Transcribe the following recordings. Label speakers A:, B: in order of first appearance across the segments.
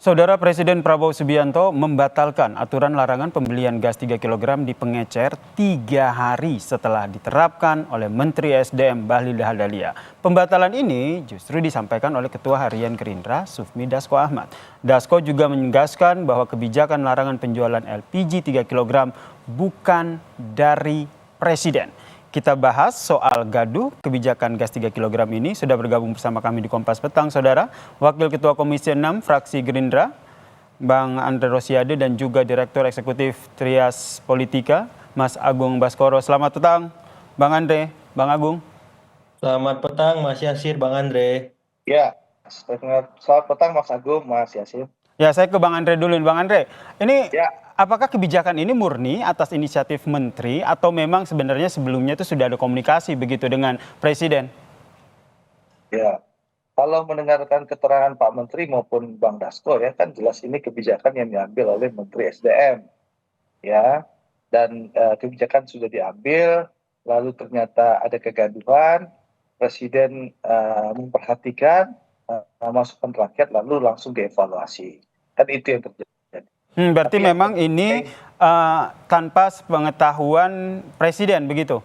A: Saudara Presiden Prabowo Subianto membatalkan aturan larangan pembelian gas 3 kg di pengecer 3 hari setelah diterapkan oleh Menteri SDM Bahlil Lahadalia. Pembatalan ini justru disampaikan oleh Ketua Harian Gerindra Sufmi Dasko Ahmad. Dasko juga menegaskan bahwa kebijakan larangan penjualan LPG 3 kg bukan dari Presiden. Kita bahas soal gaduh kebijakan gas 3 kg ini. Sudah bergabung bersama kami di Kompas Petang, Saudara. Wakil Ketua Komisi 6 Fraksi Gerindra, Bang Andre Rosiade, dan juga Direktur Eksekutif Trias Politika, Mas Agung Baskoro. Selamat petang, Bang Andre, Bang Agung.
B: Selamat petang Mas Yasir, Bang Andre.
C: Ya, selamat petang Mas Agung, Mas Yasir.
A: Ya, saya ke Bang Andre dulu. Bang Andre, ini
C: Ya.
A: apakah kebijakan ini murni atas inisiatif Menteri atau memang sebenarnya sebelumnya itu sudah ada komunikasi begitu dengan Presiden?
C: Ya, kalau mendengarkan keterangan Pak Menteri maupun Bang Dasko ya kan jelas ini kebijakan yang diambil oleh Menteri SDM, ya. Dan kebijakan sudah diambil, lalu ternyata ada kegaduhan, Presiden memperhatikan masukan rakyat lalu langsung dievaluasi. Kan itu yang terjadi.
A: Berarti
C: Tapi
A: memang ini tanpa pengetahuan Presiden begitu?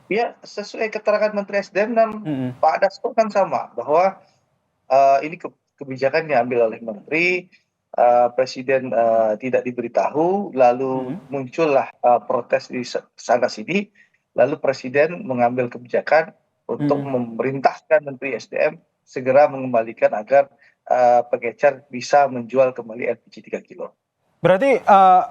C: Ya, sesuai keterangan Menteri SDM dan Pak Dasko kan sama bahwa ini kebijakan diambil oleh Menteri, Presiden tidak diberitahu, lalu muncullah protes di sana sini, lalu Presiden mengambil kebijakan untuk memerintahkan Menteri SDM segera mengembalikan agar pengecer bisa menjual kembali LPG 3 kilo.
A: Berarti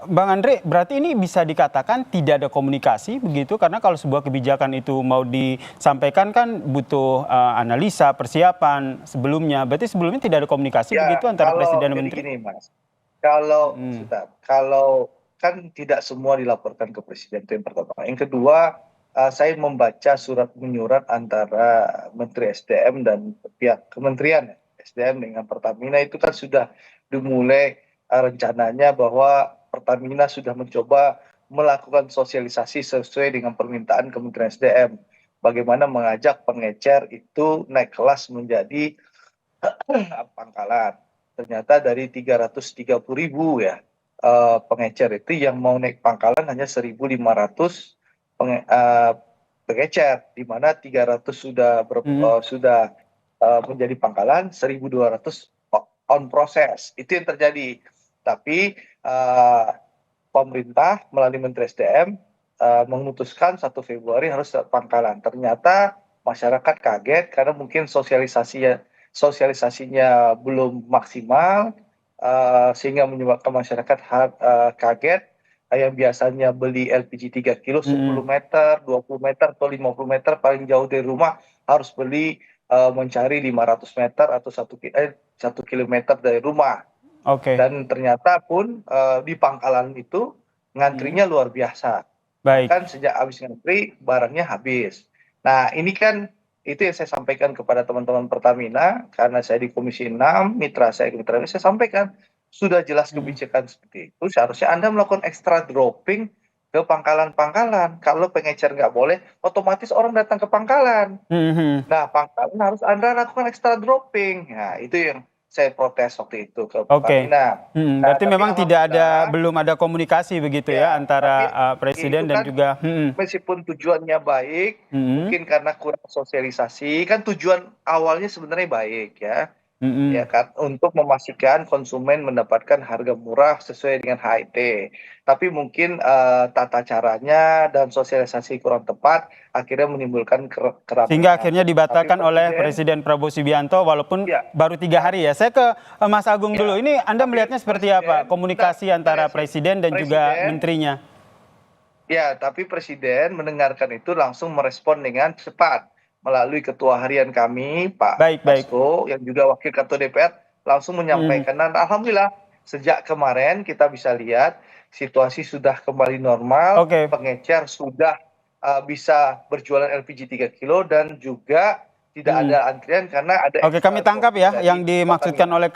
A: Bang Andre, berarti ini bisa dikatakan tidak ada komunikasi begitu, karena kalau sebuah kebijakan itu mau disampaikan kan butuh analisa, persiapan sebelumnya. Berarti sebelumnya tidak ada komunikasi begitu antara Presiden dan Menteri?
C: Gini, Mas. Kalau kan tidak semua dilaporkan ke Presiden, itu yang pertama. Yang kedua, saya membaca surat menyurat antara Menteri SDM dan pihak Kementerian SDM dengan Pertamina itu kan sudah dimulai rencananya bahwa Pertamina sudah mencoba melakukan sosialisasi sesuai dengan permintaan Kementerian SDM. Bagaimana mengajak pengecer itu naik kelas menjadi pangkalan. Ternyata dari 330.000 ya pengecer itu yang mau naik pangkalan hanya 1.500 pengecer, di mana 300 sudah menjadi pangkalan, 1.200 on proses. Itu yang terjadi. Tapi pemerintah melalui Menteri SDM memutuskan 1 Februari harus pangkalan. Ternyata masyarakat kaget karena mungkin sosialisasinya belum maksimal, sehingga menyebabkan masyarakat kaget. Yang biasanya beli LPG 3 kilo 10 meter, 20 meter, atau 50 meter paling jauh dari rumah harus beli mencari 500 meter atau 1 kilometer dari rumah. Dan ternyata pun di pangkalan itu ngantrinya luar biasa. Bahkan sejak habis ngantri barangnya habis. Nah ini kan itu yang saya sampaikan kepada teman-teman Pertamina, karena saya di Komisi 6, mitra saya di Pertamina, saya sampaikan sudah jelas kebijakan seperti itu, seharusnya Anda melakukan extra dropping ke pangkalan-pangkalan. Kalau pengecer nggak boleh, otomatis orang datang ke pangkalan. Nah, pangkalan harus Anda lakukan extra dropping. Nah, itu yang saya protes waktu itu ke Pertamina.
A: Berarti memang belum ada komunikasi begitu ya antara Presiden dan juga.
C: Meskipun tujuannya baik, mungkin karena kurang sosialisasi, kan tujuan awalnya sebenarnya baik ya. Ya kan, untuk memastikan konsumen mendapatkan harga murah sesuai dengan HIT. Tapi mungkin tata caranya dan sosialisasi kurang tepat akhirnya menimbulkan keramaian.
A: Sehingga akhirnya dibatalkan oleh Presiden Prabowo Subianto walaupun baru 3 hari ya. Saya ke Mas Agung dulu. Ini Anda melihatnya seperti apa komunikasi antara Presiden dan juga menterinya?
C: Ya, tapi Presiden mendengarkan itu langsung merespon dengan cepat. Melalui Ketua Harian kami, Pak Dasko, yang juga Wakil Ketua DPR, langsung menyampaikan. Dan alhamdulillah, sejak kemarin kita bisa lihat situasi sudah kembali normal, pengecer sudah bisa berjualan LPG 3 kilo dan juga tidak ada antrian karena ada.
A: Kami tangkap ya yang dimaksudkan oleh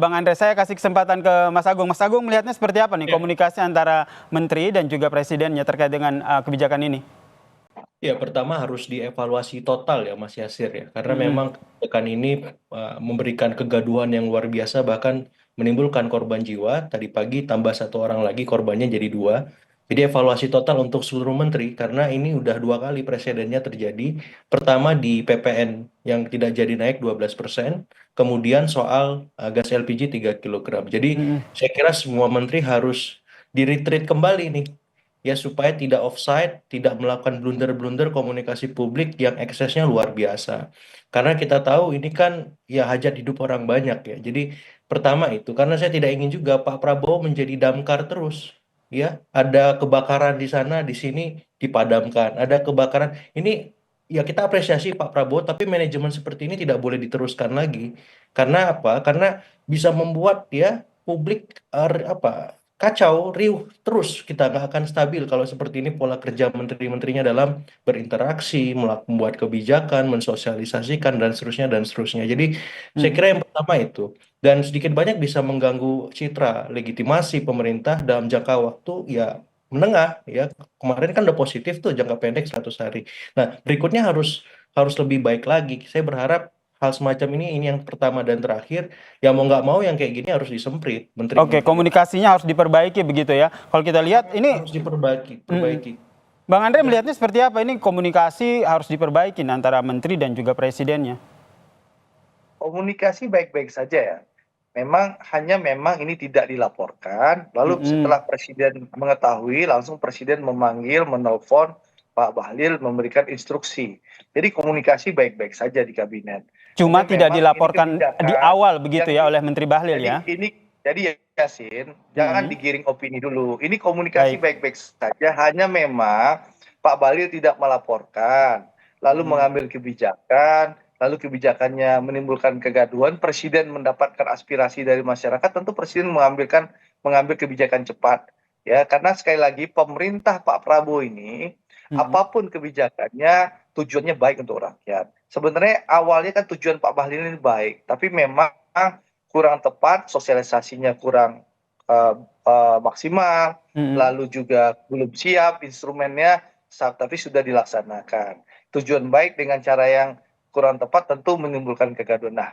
A: Bang Andre. Saya kasih kesempatan ke Mas Agung. Mas Agung melihatnya seperti apa nih komunikasi antara Menteri dan juga Presidennya terkait dengan kebijakan ini?
B: Ya, pertama harus dievaluasi total ya Mas Yasir ya, karena memang kebijakan ini memberikan kegaduhan yang luar biasa, bahkan menimbulkan korban jiwa. Tadi pagi tambah satu orang lagi korbannya jadi dua. Jadi evaluasi total untuk seluruh menteri karena ini udah dua kali presidennya terjadi. Pertama di PPN yang tidak jadi naik 12%, kemudian soal gas LPG 3 kilogram. Jadi
A: Mm-mm.
B: saya kira semua menteri harus di-retreat kembali nih ya supaya tidak offside, tidak melakukan blunder-blunder komunikasi publik yang eksesnya luar biasa. Karena kita tahu ini kan ya hajat hidup orang banyak ya. Jadi pertama itu karena saya tidak ingin juga Pak Prabowo menjadi damkar terus. Ya, ada kebakaran di sana, di sini dipadamkan. Ada kebakaran. Ini ya kita apresiasi Pak Prabowo, tapi manajemen seperti ini tidak boleh diteruskan lagi. Karena apa? Karena bisa membuat ya publik apa kacau, riuh terus kita nggak akan stabil kalau seperti ini pola kerja menteri-menterinya dalam berinteraksi, membuat kebijakan, mensosialisasikan dan seterusnya dan seterusnya. Jadi saya
A: Mm-mm.
B: kira yang pertama itu dan sedikit banyak bisa mengganggu citra legitimasi pemerintah dalam jangka waktu ya menengah ya. Kemarin kan udah positif tuh jangka pendek 100 hari. Nah, berikutnya harus harus lebih baik lagi. Saya berharap hal semacam ini yang pertama dan terakhir. Ya mau nggak mau yang kayak gini harus disemprit
A: Oke,
B: menteri-menteri.
A: komunikasinya harus diperbaiki begitu ya. Kalau kita lihat ini,
B: Harus diperbaiki,
A: mm,
B: perbaiki.
A: Bang Andre
B: Dan
A: melihatnya seperti apa? Ini komunikasi harus diperbaiki antara menteri dan juga presidennya.
C: Komunikasi baik-baik saja ya. Memang ini tidak dilaporkan, lalu
A: Mm-mm.
C: setelah presiden mengetahui, langsung presiden memanggil, menelpon Pak Bahlil memberikan instruksi. Jadi komunikasi baik-baik saja di kabinet.
A: Cuma
C: Hanya
A: tidak
C: memang ini
A: dilaporkan di
C: kebijakan
A: awal begitu
C: yang
A: ya oleh Menteri Bahlil
C: jadi
A: ya.
C: ini jadi Yasin, jangan
A: Mm-mm.
C: digiring opini dulu. Ini komunikasi
A: Baik.
C: baik-baik saja, hanya memang Pak Bahlil tidak melaporkan, lalu
A: Mm-mm.
C: mengambil kebijakan, lalu kebijakannya menimbulkan kegaduhan, presiden mendapatkan aspirasi dari masyarakat, tentu presiden mengambil kebijakan cepat. Ya, karena sekali lagi pemerintah Pak Prabowo ini
A: Mm-mm.
C: apapun kebijakannya tujuannya baik untuk rakyat. Sebenarnya awalnya kan tujuan Pak Bahlil ini baik, tapi memang kurang tepat, sosialisasinya kurang eh, maksimal,
A: Mm-mm.
C: lalu juga belum siap instrumennya, tapi sudah dilaksanakan. Tujuan baik dengan cara yang kurang tepat tentu menimbulkan kegaduhan. Nah,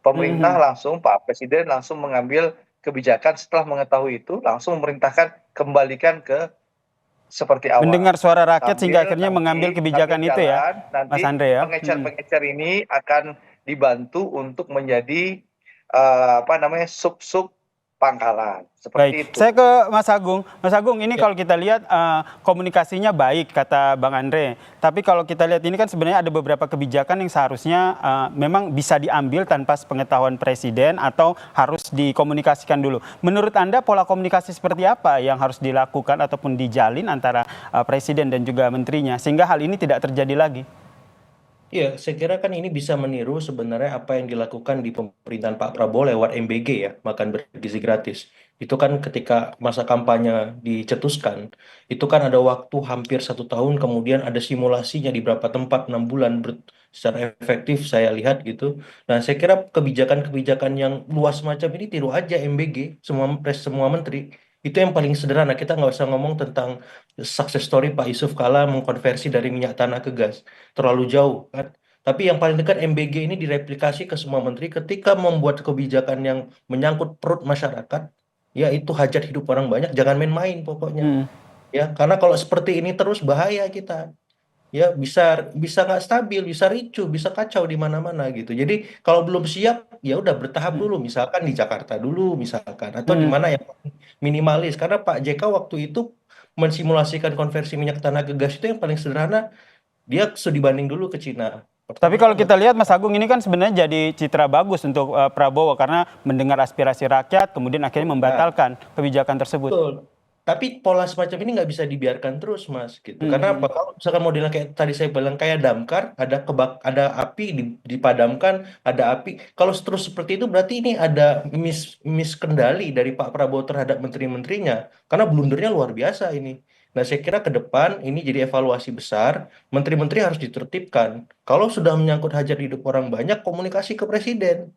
C: pemerintah
A: Mm-mm.
C: langsung, Pak Presiden langsung mengambil kebijakan setelah mengetahui itu, langsung memerintahkan kembalikan ke seperti awal.
A: Mendengar suara rakyat sehingga
C: Sambil
A: akhirnya mengambil
C: nanti sambil
A: kebijakan itu ya,
C: jalan,
A: Mas
C: nanti
A: Andre ya. Mm-mm.
C: pengecer-pengecer ini akan dibantu untuk menjadi apa namanya sub-sub pangkalan.
A: Baik,
C: Seperti
A: saya
C: itu.
A: ke Mas Agung. Mas Agung, ini
B: ya,
A: kalau kita lihat komunikasinya baik kata Bang Andre. Tapi kalau kita lihat ini kan sebenarnya ada beberapa kebijakan yang seharusnya memang bisa diambil tanpa sepengetahuan presiden atau harus dikomunikasikan dulu. Menurut Anda pola komunikasi seperti apa yang harus dilakukan ataupun dijalin antara presiden dan juga menterinya sehingga hal ini tidak terjadi lagi?
B: iya, saya kira kan ini bisa meniru sebenarnya apa yang dilakukan di pemerintahan Pak Prabowo lewat MBG ya, makan bergizi gratis. Itu kan ketika masa kampanye dicetuskan, itu kan ada waktu hampir 1 tahun, kemudian ada simulasinya di beberapa tempat 6 bulan secara efektif saya lihat gitu. Nah, saya kira kebijakan-kebijakan yang luas macam ini tiru aja MBG, semua menteri. Itu yang paling sederhana. Kita nggak usah ngomong tentang success story Pak Yusuf Kala mengkonversi dari minyak tanah ke gas terlalu jauh kan. Tapi yang paling dekat MBG ini direplikasi ke semua menteri ketika membuat kebijakan yang menyangkut perut masyarakat, ya itu hajat hidup orang banyak, jangan main-main pokoknya.
A: Hmm.
B: Ya, karena kalau seperti ini terus bahaya kita. Ya, bisa bisa nggak stabil, bisa ricuh, bisa kacau di mana-mana gitu. Jadi kalau belum siap, ya udah bertahap
A: Hmm.
B: dulu, misalkan di Jakarta dulu, misalkan, atau di
A: Hmm.
B: mana yang minimalis. Karena Pak JK waktu itu mensimulasikan konversi minyak tanah ke gas itu yang paling sederhana dia studi banding dulu ke Cina.
A: Tapi
B: Pertama
A: kalau
B: kan
A: kita lihat Mas Agung ini kan sebenarnya jadi citra bagus untuk Prabowo karena mendengar aspirasi rakyat kemudian akhirnya
B: nah,
A: membatalkan kebijakan tersebut.
B: betul. Tapi pola semacam ini nggak bisa dibiarkan terus, Mas, gitu. Karena apa?
A: Mhm.
B: Kalau misalkan modelnya kayak tadi saya bilang kayak damkar, ada api dipadamkan, ada api. Kalau terus seperti itu berarti ini ada miskendali dari Pak Prabowo terhadap menteri-menterinya. Karena blundernya luar biasa ini. Nah, saya kira ke depan ini jadi evaluasi besar. Menteri-menteri harus ditertibkan. Kalau sudah menyangkut hajat hidup orang banyak, komunikasi ke presiden.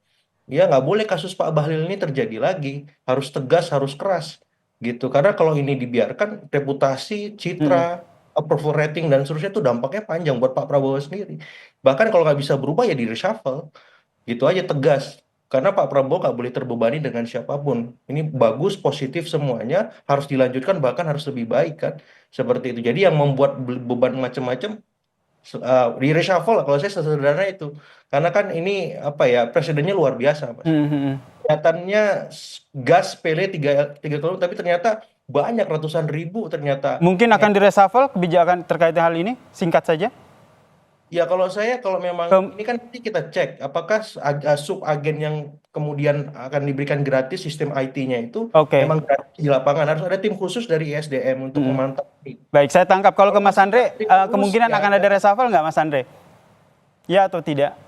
B: Ya, nggak boleh kasus Pak Bahlil ini terjadi lagi. Harus tegas, harus keras. Gitu. Karena kalau ini dibiarkan, reputasi, citra,
A: Mhm.
B: approval rating, dan seterusnya itu dampaknya panjang buat Pak Prabowo sendiri. Bahkan kalau nggak bisa berubah ya di reshuffle. Gitu aja, tegas. Karena Pak Prabowo nggak boleh terbebani dengan siapapun. Ini bagus, positif semuanya, harus dilanjutkan, bahkan harus lebih baik kan. Seperti itu. Jadi yang membuat beban macam-macam di reshuffle lah, kalau saya sesederhana itu. Karena kan ini apa ya, presidennya luar biasa, Mas. Kelihatannya gas sepele 3 kilo, tapi ternyata banyak ratusan ribu ternyata.
A: Mungkin akan direshuffle kebijakan terkait hal ini, singkat saja.
B: Ya kalau memang ini kan nanti kita cek apakah sub agen yang kemudian akan diberikan gratis sistem IT-nya itu
A: Oke.
B: memang gratis di lapangan, harus ada tim khusus dari ISDM untuk memantau ini.
A: Baik, saya tangkap. Kalau ke Mas Andre,
B: Terus,
A: kemungkinan
B: ya
A: akan ada reshuffle nggak, Mas Andre? Ya atau tidak?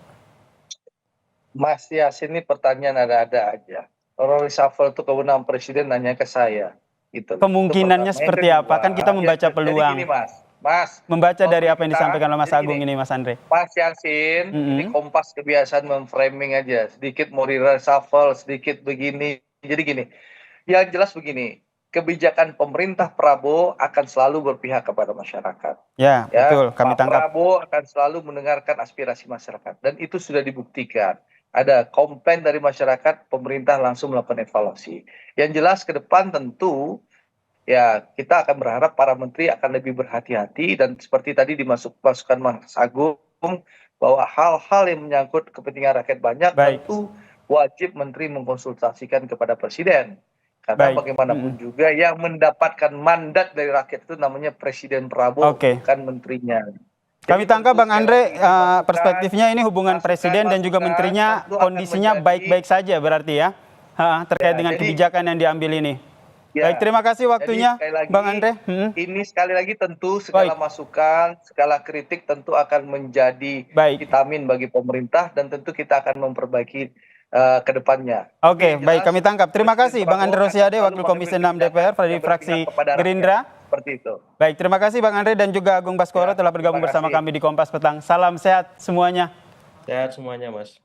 C: Mas Yasin, ini pertanyaan ada-ada aja. Orang reshuffle itu kewenangan presiden, nanya ke saya. Gitu.
A: Kemungkinannya seperti apa? Kan kita membaca peluang.
C: Jadi gini, Mas.
A: Membaca dari apa yang disampaikan oleh Mas Agung ini, Mas Andre.
C: Mas Yasin, ini Kompas kebiasaan memframing aja. Sedikit mau reshuffle, sedikit begini. Jadi gini, yang jelas begini, kebijakan pemerintah Prabowo akan selalu berpihak kepada masyarakat.
A: Ya, betul. Kami tangkap.
C: Pak Prabowo akan selalu mendengarkan aspirasi masyarakat. Dan itu sudah dibuktikan. Ada komplain dari masyarakat, pemerintah langsung melakukan evaluasi. Yang jelas ke depan tentu, ya kita akan berharap para menteri akan lebih berhati-hati, dan seperti tadi dimasukkan Mas Agung, bahwa hal-hal yang menyangkut kepentingan rakyat banyak, tentu wajib menteri mengkonsultasikan kepada presiden. Karena bagaimanapun juga yang mendapatkan mandat dari rakyat itu namanya Presiden Prabowo, bukan menterinya.
A: Kami tangkap Bang Andre, perspektifnya ini hubungan presiden dan juga menterinya kondisinya baik-baik saja berarti ya, terkait dengan kebijakan yang diambil ini. Ya. Baik, terima kasih waktunya, Bang Andre.
C: Ini sekali lagi tentu segala masukan, segala kritik tentu akan menjadi vitamin bagi pemerintah, dan tentu kita akan memperbaiki ke depannya.
A: Oke, baik, kami tangkap. Terima kasih Bang Andre Rosiade, Wakil Komisi 6 DPR dari fraksi Gerindra.
C: Seperti itu.
A: Baik, terima kasih Bang Andre dan juga Agung Baskoro telah bergabung bersama kami di Kompas Petang. Salam sehat semuanya.
B: Sehat semuanya, Mas.